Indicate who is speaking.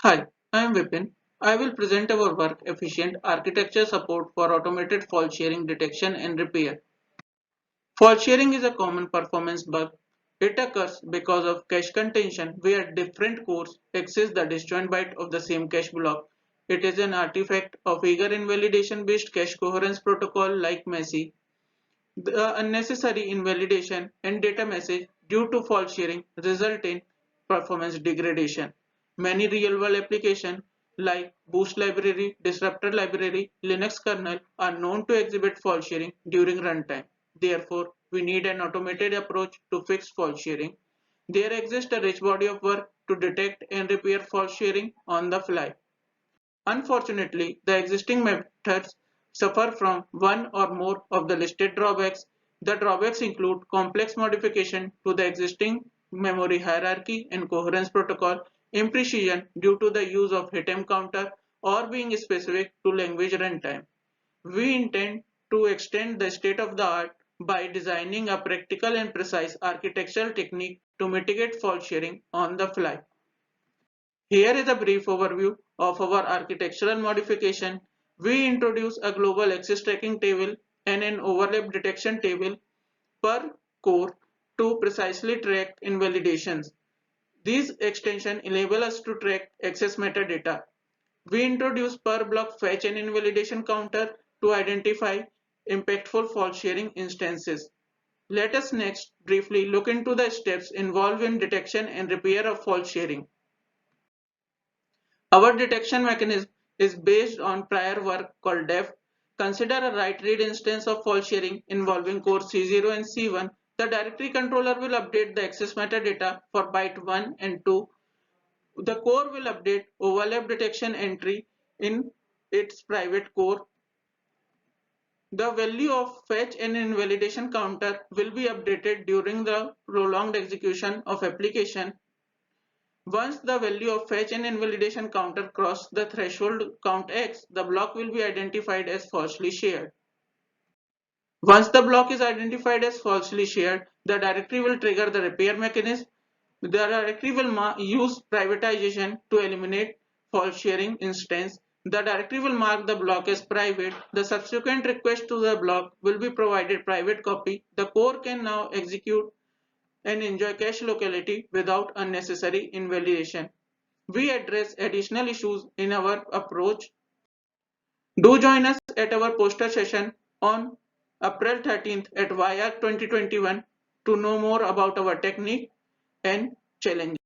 Speaker 1: Hi, I am Vipin. I will present our work efficient architecture support for automated fault sharing detection and repair. Fault sharing is a common performance bug. It occurs because of cache contention where different cores access the disjoint byte of the same cache block. It is an artifact of eager invalidation based cache coherence protocol like MESI. The unnecessary invalidation and data message due to fault sharing result in performance degradation. Many real-world applications like Boost library, Disruptor library, Linux kernel are known to exhibit fault sharing during runtime. Therefore, we need an automated approach to fix fault sharing. There exists a rich body of work to detect and repair fault sharing on the fly. Unfortunately, the existing methods suffer from one or more of the listed drawbacks. The drawbacks include complex modification to the existing memory hierarchy and coherence protocol, imprecision due to the use of hit counter, or being specific to language runtime. We intend to extend the state of the art by designing a practical and precise architectural technique to mitigate fault sharing on the fly. Here is a brief overview of our architectural modification. We introduce a global access tracking table and an overlap detection table per core to precisely track invalidations. These extensions enable us to track access metadata. We introduce per block fetch and invalidation counter to identify impactful fault sharing instances. Let us next briefly look into the steps involved in detection and repair of fault sharing. Our detection mechanism is based on prior work called DEF. Consider a write-read instance of fault sharing involving core C0 and C1. The directory controller will update the access metadata for byte 1 and 2. The core will update overlap detection entry in its private core. The value of fetch and invalidation counter will be updated during the prolonged execution of application. Once the value of fetch and invalidation counter cross the threshold count X, the block will be identified as falsely shared. Once the block is identified as falsely shared, the directory will trigger the repair mechanism. The directory will use privatization to eliminate fault sharing instance. The directory will mark the block as private. The subsequent request to the block will be provided private copy. The core can now execute and enjoy cache locality without unnecessary invalidation. We address additional issues in our approach. Do join us at our poster session on April 13th at YArch 2021 to know more about our technique and challenges.